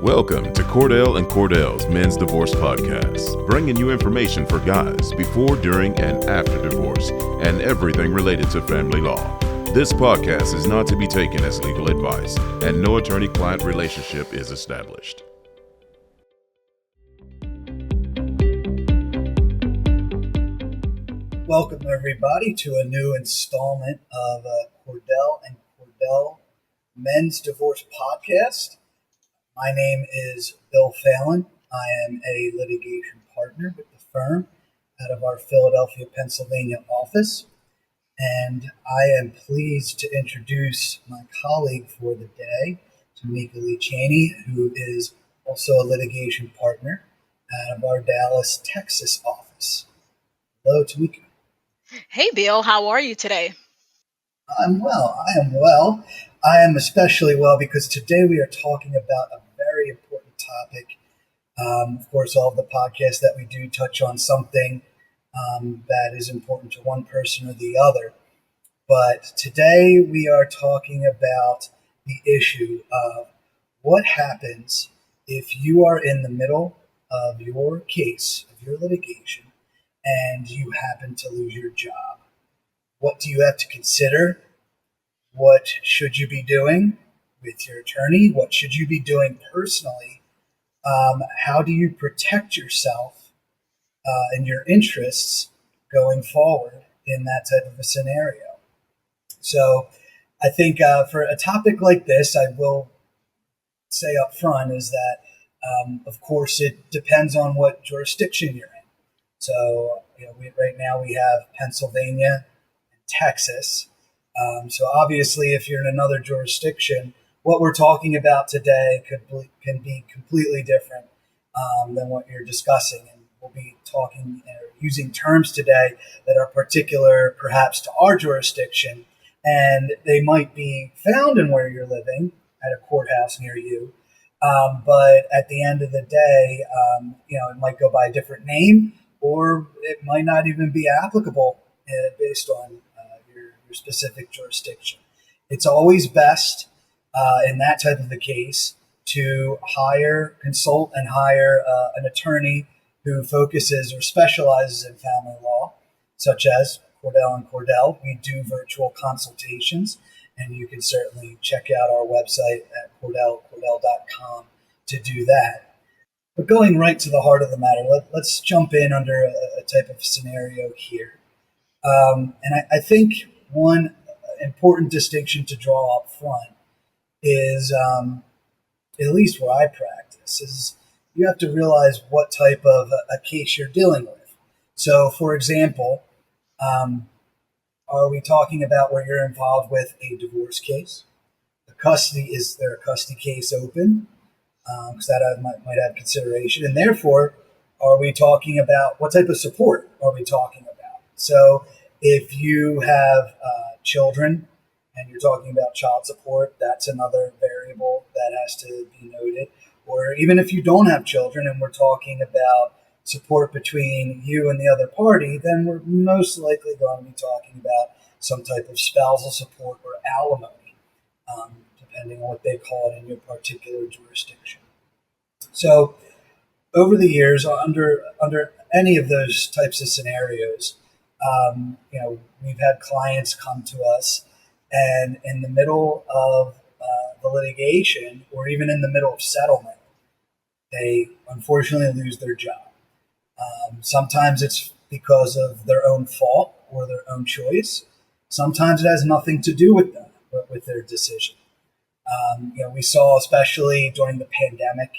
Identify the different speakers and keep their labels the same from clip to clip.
Speaker 1: Welcome to Cordell and Cordell's Men's Divorce Podcast, bringing you information for guys before, during, and after divorce, and everything related to family law. This podcast is not to be taken as legal advice, and no attorney-client relationship is established.
Speaker 2: Welcome, everybody, to a new installment of Cordell and Cordell Men's Divorce Podcast. My name is Bill Phelan. I am a litigation partner with the firm out of our Philadelphia, Pennsylvania office. And I am pleased to introduce my colleague for the day, Tomekia Lee-Chaney, who is also a litigation partner out of our Dallas, Texas office. Hello, Tomekia.
Speaker 3: Hey, Bill, how are you today?
Speaker 2: I'm well. I am especially well because today we are talking about a very important topic. Of course, all of the podcasts that we do touch on something that is important to one person or the other. But today we are talking about the issue of what happens if you are in the middle of your case, of your litigation, and you happen to lose your job. What do you have to consider? What should you be doing with your attorney? What should you be doing personally? How do you protect yourself and your interests going forward in that type of a scenario? So I think for a topic like this, I will say up front is that, of course, it depends on what jurisdiction you're in. So, right now we have Pennsylvania and Texas. So obviously, if you're in another jurisdiction, what we're talking about today can be completely different than what you're discussing. And we'll be talking using terms today that are particular perhaps to our jurisdiction, and they might be found in where you're living at a courthouse near you. But at the end of the day, it might go by a different name, or it might not even be applicable based on your specific jurisdiction. It's always best in that type of a case to consult and hire an attorney who focuses or specializes in family law, such as Cordell and Cordell. We do virtual consultations, and you can certainly check out our website at cordellcordell.com to do that. But going right to the heart of the matter, let's jump in under a type of scenario here. And I think one important distinction to draw up front is, at least where I practice, is you have to realize what type of a case you're dealing with. So, for example, are we talking about where you're involved with a divorce case? Is there a custody case open? Because that might have consideration. And therefore, are we talking about what type of support are we talking about? So if you have children and you're talking about child support, that's another variable that has to be noted. Or even if you don't have children and we're talking about support between you and the other party, then we're most likely going to be talking about some type of spousal support or alimony, depending on what they call it in your particular jurisdiction. So over the years, under any of those types of scenarios, we've had clients come to us, and in the middle of the litigation, or even in the middle of settlement, they unfortunately lose their job. Sometimes it's because of their own fault or their own choice. Sometimes it has nothing to do with them, but with their decision. We saw, especially during the pandemic,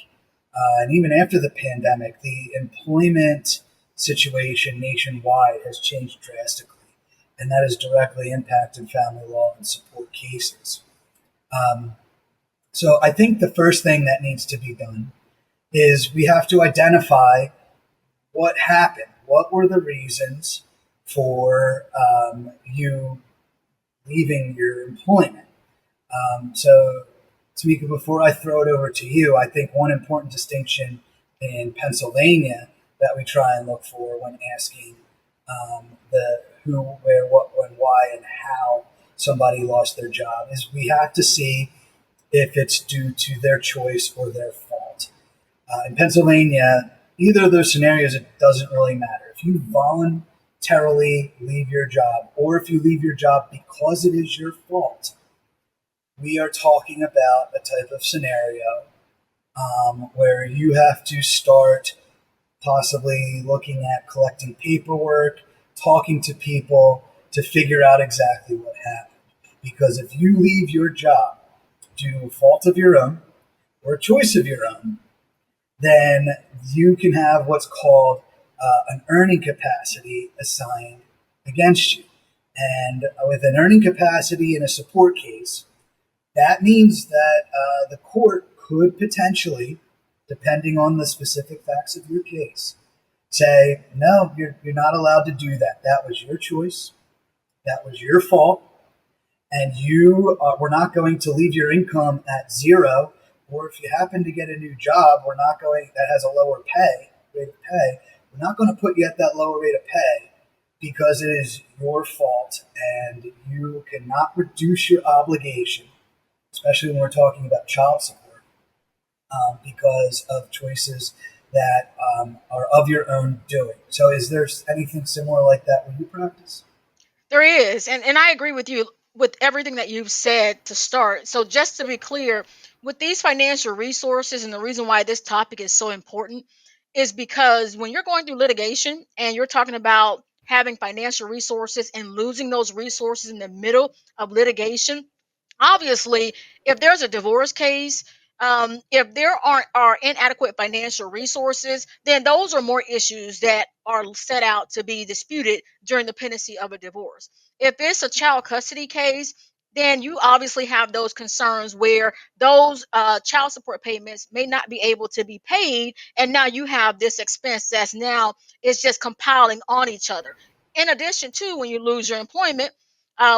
Speaker 2: and even after the pandemic, the employment situation nationwide has changed drastically, and that has directly impacted family law and support cases. So I think the first thing that needs to be done is we have to identify what happened. What were the reasons for you leaving your employment? So, Tomekia, before I throw it over to you, I think one important distinction in Pennsylvania that we try and look for when asking the who, where, what, when, why, and how somebody lost their job is we have to see if it's due to their choice or their fault. In Pennsylvania, either of those scenarios, it doesn't really matter. If you voluntarily leave your job, or if you leave your job because it is your fault, we are talking about a type of scenario where you have to start possibly looking at collecting paperwork, talking to people to figure out exactly what happened. Because if you leave your job due to a fault of your own or a choice of your own, then you can have what's called an earning capacity assigned against you. And with an earning capacity in a support case, that means that the court could potentially, depending on the specific facts of your case, say, no, you're not allowed to do that. That was your choice. That was your fault. And you we're not going to leave your income at zero. Or if you happen to get a new job, that has a lower rate of pay. We're not going to put you at that lower rate of pay because it is your fault and you cannot reduce your obligation, especially when we're talking about child support, because of choices that are of your own doing. So, is there anything similar like that where you practice?
Speaker 3: There is, and I agree with you with everything that you've said to start. So just to be clear, with these financial resources, and the reason why this topic is so important is because when you're going through litigation and you're talking about having financial resources and losing those resources in the middle of litigation, obviously, if there's a divorce case, if there are inadequate financial resources, then those are more issues that are set out to be disputed during the pendency of a divorce. If it's a child custody case, then you obviously have those concerns where those child support payments may not be able to be paid, and now you have this expense that's now it's just compiling on each other. In addition to when you lose your employment,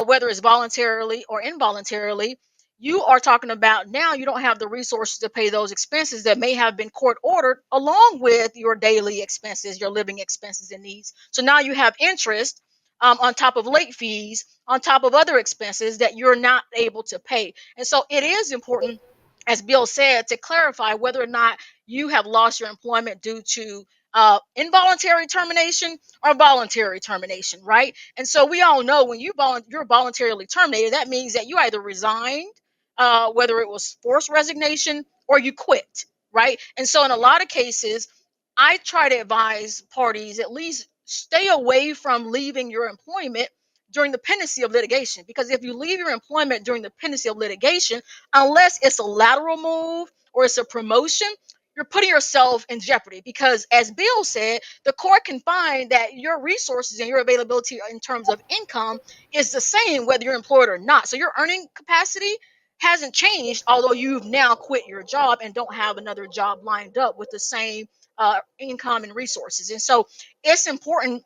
Speaker 3: whether it's voluntarily or involuntarily, you are talking about now you don't have the resources to pay those expenses that may have been court ordered along with your daily expenses, your living expenses and needs. So now you have interest on top of late fees, on top of other expenses that you're not able to pay. And so it is important, as Bill said, to clarify whether or not you have lost your employment due to involuntary termination or voluntary termination, right? And so we all know when you're voluntarily terminated, that means that you either resigned, whether it was forced resignation or you quit, right? And so in a lot of cases, I try to advise parties at least stay away from leaving your employment during the pendency of litigation. Because if you leave your employment during the pendency of litigation, unless it's a lateral move or it's a promotion, you're putting yourself in jeopardy. Because as Bill said, the court can find that your resources and your availability in terms of income is the same whether you're employed or not. So your earning capacity hasn't changed, although you've now quit your job and don't have another job lined up with the same income and resources. And so it's important,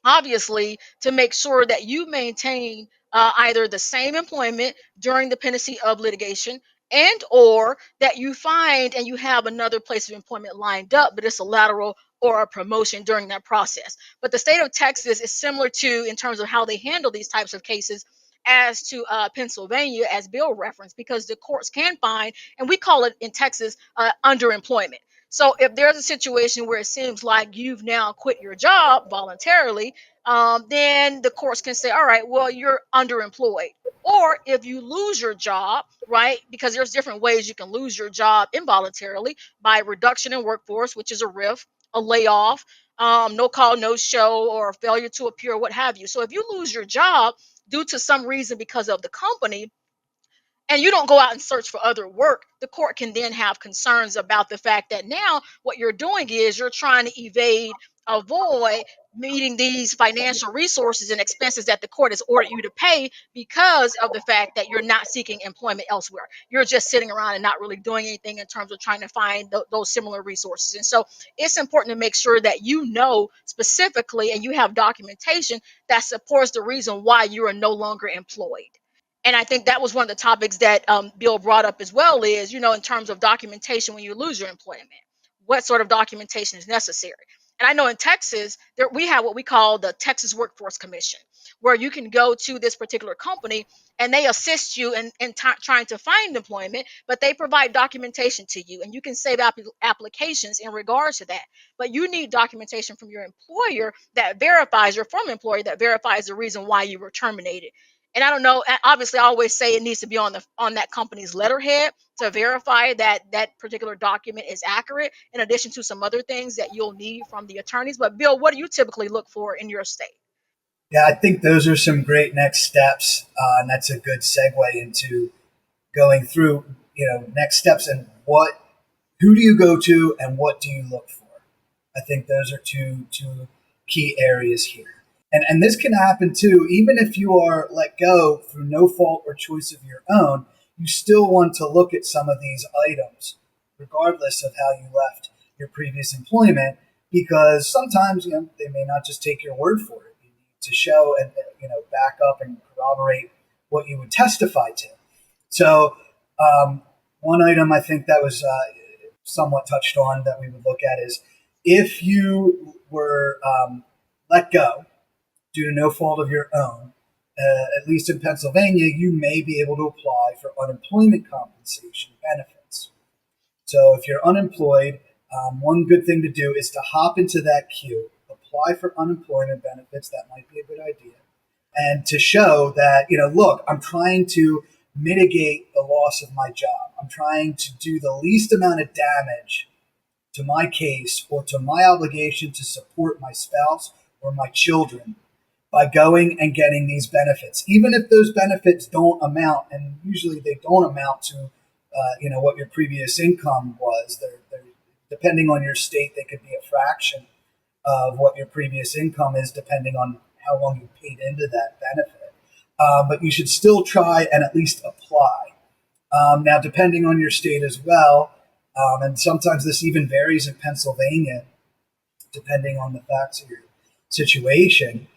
Speaker 3: obviously, to make sure that you maintain either the same employment during the pendency of litigation, and or that you find and you have another place of employment lined up, but it's a lateral or a promotion during that process. But the state of Texas is similar to, in terms of how they handle these types of cases, as to Pennsylvania, as Bill referenced, because the courts can find, and we call it in Texas, underemployment. So if there's a situation where it seems like you've now quit your job voluntarily, then the courts can say, all right, well, you're underemployed. Or if you lose your job, right, because there's different ways you can lose your job involuntarily: by reduction in workforce, which is a RIF, a layoff, no call, no show, or failure to appear, what have you. So if you lose your job due to some reason because of the company, and you don't go out and search for other work, the court can then have concerns about the fact that now what you're doing is you're trying to avoid meeting these financial resources and expenses that the court has ordered you to pay because of the fact that you're not seeking employment elsewhere. You're just sitting around and not really doing anything in terms of trying to find those similar resources. And so it's important to make sure that you know specifically and you have documentation that supports the reason why you are no longer employed. And I think that was one of the topics that Bill brought up as well, is, in terms of documentation when you lose your employment, what sort of documentation is necessary. And I know in Texas, we have what we call the Texas Workforce Commission, where you can go to this particular company and they assist you in trying to find employment, but they provide documentation to you and you can save applications in regards to that. But you need documentation from your employer that verifies your former employer, that verifies the reason why you were terminated. And I don't know, obviously I always say it needs to be on that company's letterhead to verify that that particular document is accurate, in addition to some other things that you'll need from the attorneys. But Bill, what do you typically look for in your state?
Speaker 2: Yeah, I think those are some great next steps, and that's a good segue into going through, next steps and who do you go to and what do you look for? I think those are two key areas here. And this can happen too, even if you are let go through no fault or choice of your own, you still want to look at some of these items, regardless of how you left your previous employment, because sometimes they may not just take your word for it. You need to show and back up and corroborate what you would testify to. So one item I think that was somewhat touched on that we would look at is if you were let go due to no fault of your own, at least in Pennsylvania, you may be able to apply for unemployment compensation benefits. So if you're unemployed, one good thing to do is to hop into that queue, apply for unemployment benefits. That might be a good idea. And to show that, look, I'm trying to mitigate the loss of my job. I'm trying to do the least amount of damage to my case or to my obligation to support my spouse or my children by going and getting these benefits, even if those benefits don't amount, and usually they don't amount to, what your previous income was. They're depending on your state, they could be a fraction of what your previous income is, depending on how long you paid into that benefit. But you should still try and at least apply. Now, depending on your state as well, and sometimes this even varies in Pennsylvania, depending on the facts of your situation.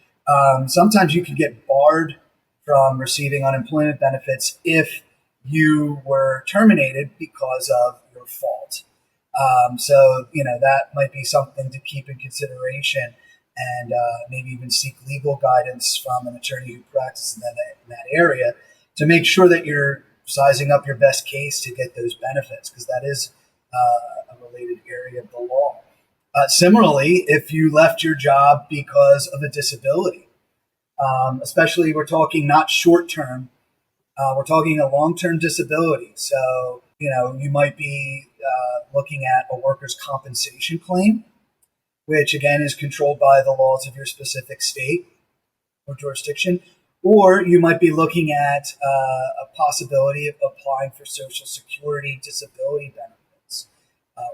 Speaker 2: Sometimes you can get barred from receiving unemployment benefits if you were terminated because of your fault. So, that might be something to keep in consideration and maybe even seek legal guidance from an attorney who practices in that area to make sure that you're sizing up your best case to get those benefits, because that is a related area of the law. Similarly, if you left your job because of a disability, especially we're talking not short term, we're talking a long-term disability. So, you might be looking at a workers' compensation claim, which again is controlled by the laws of your specific state or jurisdiction. Or you might be looking at a possibility of applying for Social Security disability benefits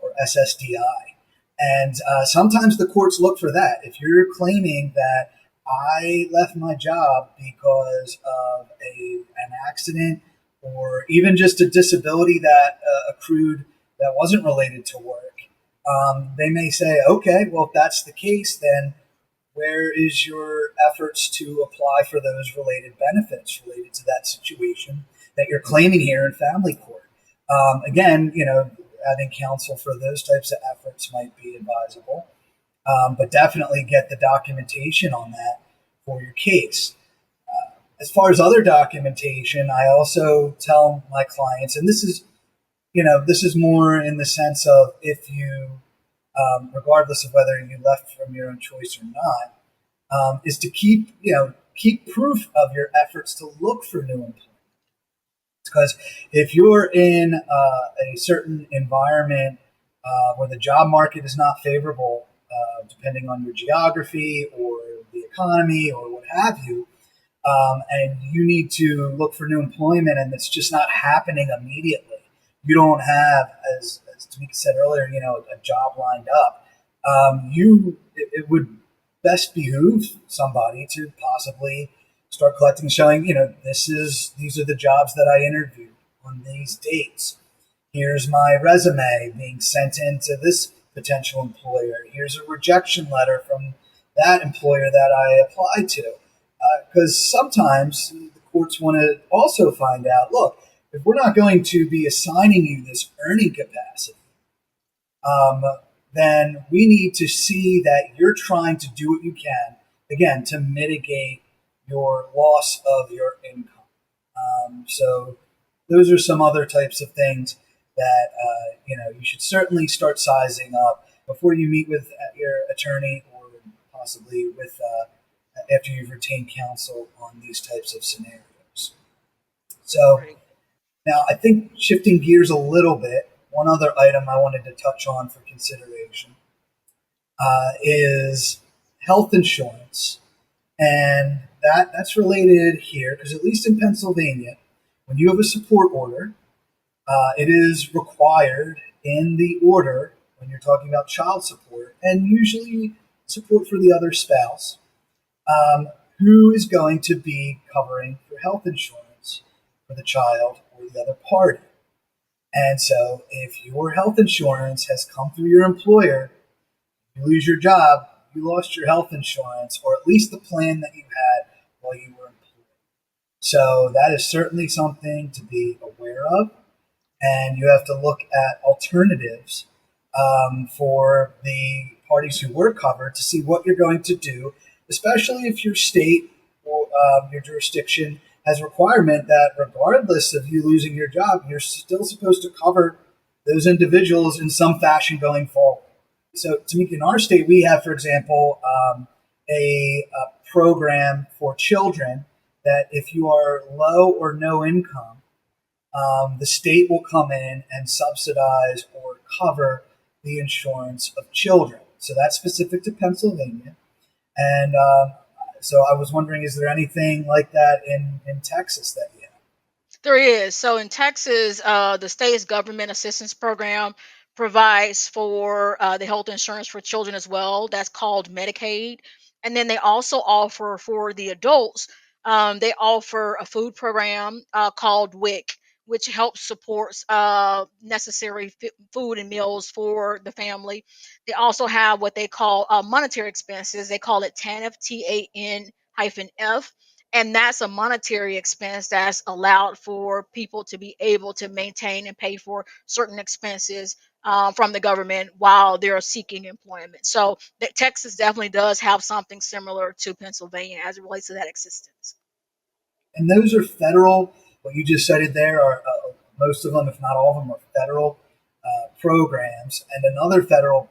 Speaker 2: or SSDI. And sometimes the courts look for that. If you're claiming that I left my job because of an accident or even just a disability that accrued that wasn't related to work, they may say, okay, well, if that's the case, then where is your efforts to apply for those related benefits related to that situation that you're claiming here in family court? Again, having counsel for those types of efforts might be advisable, but definitely get the documentation on that for your case. As far as other documentation, I also tell my clients, and this is more in the sense of if you, regardless of whether you left from your own choice or not, is to keep proof of your efforts to look for new employment. Because if you're in a certain environment where the job market is not favorable, depending on your geography or the economy or what have you, and you need to look for new employment and it's just not happening immediately, you don't have, as Tomekia said earlier, a job lined up, it would best behoove somebody to possibly start collecting, showing, these are the jobs that I interviewed on these dates. Here's my resume being sent in to this potential employer. Here's a rejection letter from that employer that I applied to. Because sometimes the courts want to also find out, look, if we're not going to be assigning you this earning capacity, then we need to see that you're trying to do what you can, again, to mitigate your loss of your income. So those are some other types of things that you should certainly start sizing up before you meet with your attorney, or possibly with after you've retained counsel on these types of scenarios. So
Speaker 3: Right.
Speaker 2: now I think shifting gears a little bit, one other item I wanted to touch on for consideration is health insurance. And that's related here because, at least in Pennsylvania, when you have a support order, it is required in the order, when you're talking about child support and usually support for the other spouse, who is going to be covering for health insurance for the child or the other party. And so if your health insurance has come through your employer, you lose your job, you lost your health insurance, or at least the plan that you had while you were employed. So that is certainly something to be aware of. And you have to look at alternatives for the parties who were covered to see what you're going to do, especially if your state or your jurisdiction has a requirement that regardless of you losing your job, you're still supposed to cover those individuals in some fashion going forward. So, Tomekia, in our state, we have, for example, a program for children that if you are low or no income, the state will come in and subsidize or cover the insurance of children. So that's specific to Pennsylvania. And so I was wondering, is there anything like that in Texas that you have?
Speaker 3: There is. So in Texas, the state's government assistance program provides for the health insurance for children as well. That's called Medicaid. And then they also offer for the adults, they offer a food program called WIC, which helps supports necessary food and meals for the family. They also have what they call monetary expenses. They call it TANF, TAN-F, and that's a monetary expense that's allowed for people to be able to maintain and pay for certain expenses from the government while they're seeking employment. So Texas definitely does have something similar to Pennsylvania as it relates to that assistance.
Speaker 2: And those are federal. What you just cited there are most of them, if not all of them, are federal programs. And another federal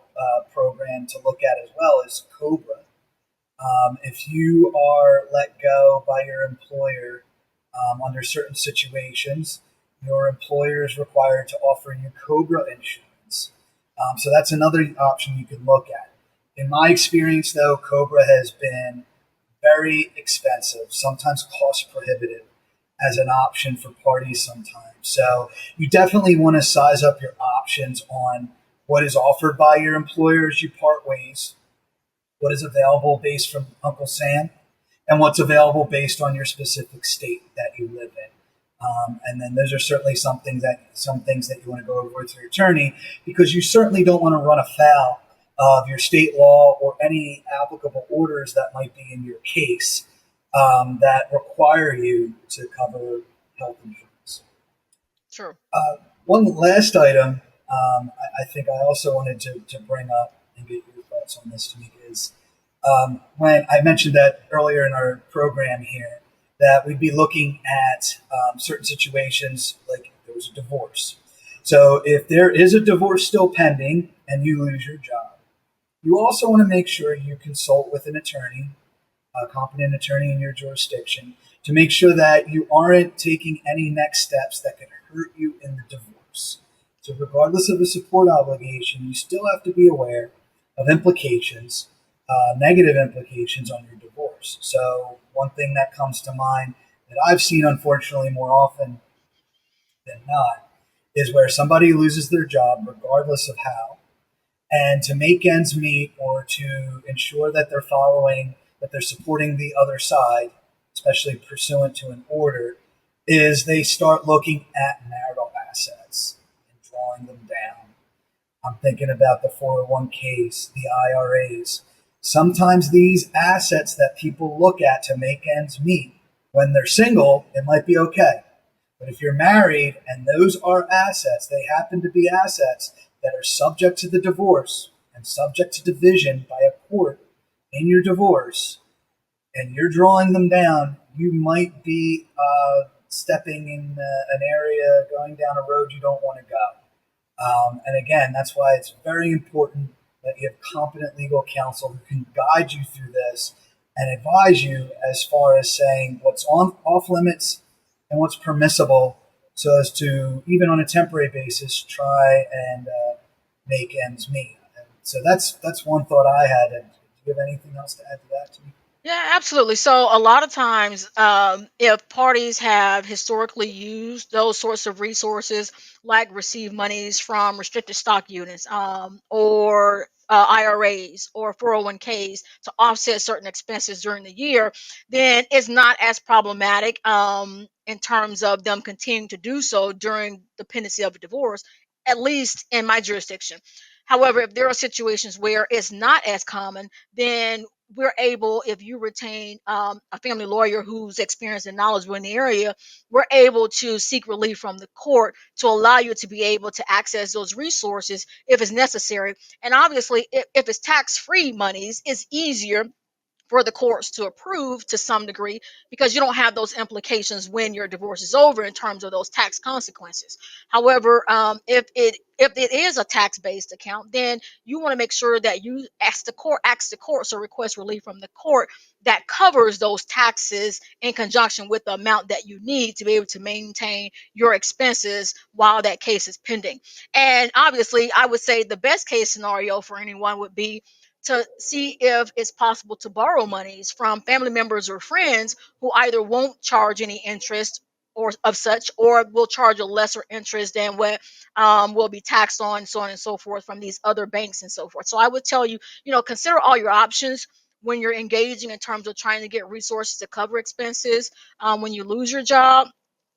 Speaker 2: program to look at as well is COBRA. If you are let go by your employer under certain situations, your employer is required to offer you COBRA insurance. So that's another option you can look at. In my experience, though, COBRA has been very expensive, sometimes cost prohibitive as an option for parties sometimes. So you definitely want to size up your options on what is offered by your employer as you part ways, what is available based from Uncle Sam, and what's available based on your specific state that you live in. And then those are certainly some things that you want to go over with your attorney, because you certainly don't want to run afoul of your state law or any applicable orders that might be in your case that require you to cover health insurance.
Speaker 3: Sure.
Speaker 2: One last item I think I also wanted to bring up and get your thoughts on this, Tomekia, is when I mentioned that earlier in our program here, that we'd be looking at certain situations like there was a divorce. So if there is a divorce still pending and you lose your job, you also want to make sure you consult with an attorney, a competent attorney in your jurisdiction, to make sure that you aren't taking any next steps that could hurt you in the divorce. So regardless of the support obligation, you still have to be aware of implications, negative implications on your divorce. So one thing that comes to mind that I've seen, unfortunately, more often than not, is where somebody loses their job regardless of how, and to make ends meet or to ensure that they're supporting the other side, especially pursuant to an order, is they start looking at marital assets and drawing them down. I'm thinking about the 401ks, the IRAs. Sometimes these assets that people look at to make ends meet, when they're single, it might be okay. But if you're married and those are assets, they happen to be assets that are subject to the divorce, and subject to division by a court in your divorce, and you're drawing them down, you might be stepping in an area, going down a road you don't want to go. And again, that's why it's very important that you have competent legal counsel who can guide you through this and advise you as far as saying what's on off limits and what's permissible, so as to, even on a temporary basis, try and make ends meet. And so that's one thought I had. And do you have anything else to add to that, Tomekia?
Speaker 3: Yeah, absolutely. So a lot of times, if parties have historically used those sorts of resources, like receive monies from restricted stock units, or IRAs or 401ks to offset certain expenses during the year, then it's not as problematic in terms of them continuing to do so during the pendency of a divorce, at least in my jurisdiction. However, if there are situations where it's not as common, then we're able, if you retain a family lawyer who's experienced and knowledgeable in the area, we're able to seek relief from the court to allow you to be able to access those resources if it's necessary. And obviously, if it's tax-free monies, it's easier for the courts to approve to some degree, because you don't have those implications when your divorce is over in terms of those tax consequences. However, if it is a tax based account, then you want to make sure that you ask the court, so request relief from the court that covers those taxes in conjunction with the amount that you need to be able to maintain your expenses while that case is pending. And obviously, I would say the best case scenario for anyone would be to see if it's possible to borrow monies from family members or friends who either won't charge any interest or of such, or will charge a lesser interest than what will be taxed on, so on and so forth, from these other banks and so forth. So I would tell you, consider all your options when you're engaging in terms of trying to get resources to cover expenses when you lose your job.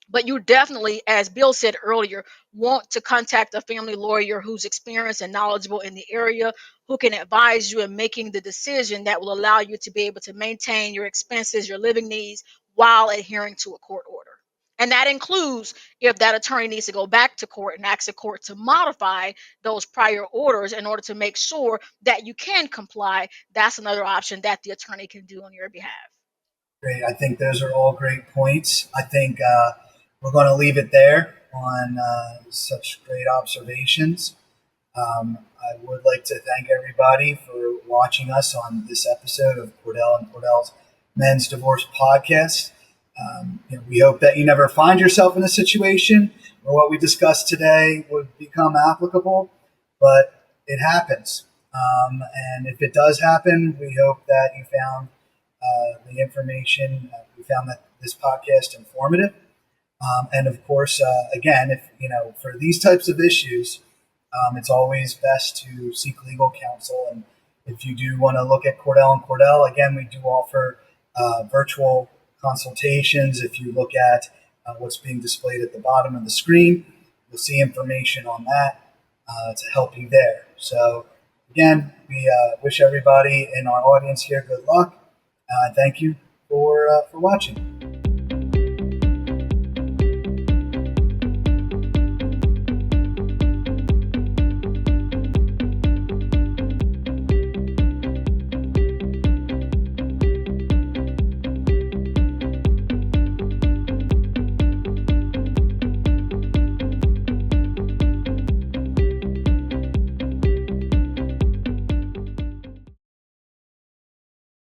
Speaker 3: But you definitely, as Bill said earlier, want to contact a family lawyer who's experienced and knowledgeable in the area, who can advise you in making the decision that will allow you to be able to maintain your expenses, your living needs, while adhering to a court order. And that includes if that attorney needs to go back to court and ask the court to modify those prior orders in order to make sure that you can comply. That's another option that the attorney can do on your behalf.
Speaker 2: Great. I think those are all great points. I think we're going to leave it there on such great observations. I would like to thank everybody for watching us on this episode of Cordell and Cordell's Men's Divorce Podcast. We hope that you never find yourself in a situation where what we discussed today would become applicable, but it happens. And if it does happen, we hope that you found the information. We found that this podcast informative. And of course, again, if for these types of issues, it's always best to seek legal counsel. And if you do want to look at Cordell and Cordell, again, we do offer virtual consultations. If you look at what's being displayed at the bottom of the screen, you'll see information on that to help you there. So again, we wish everybody in our audience here good luck. Thank you for watching.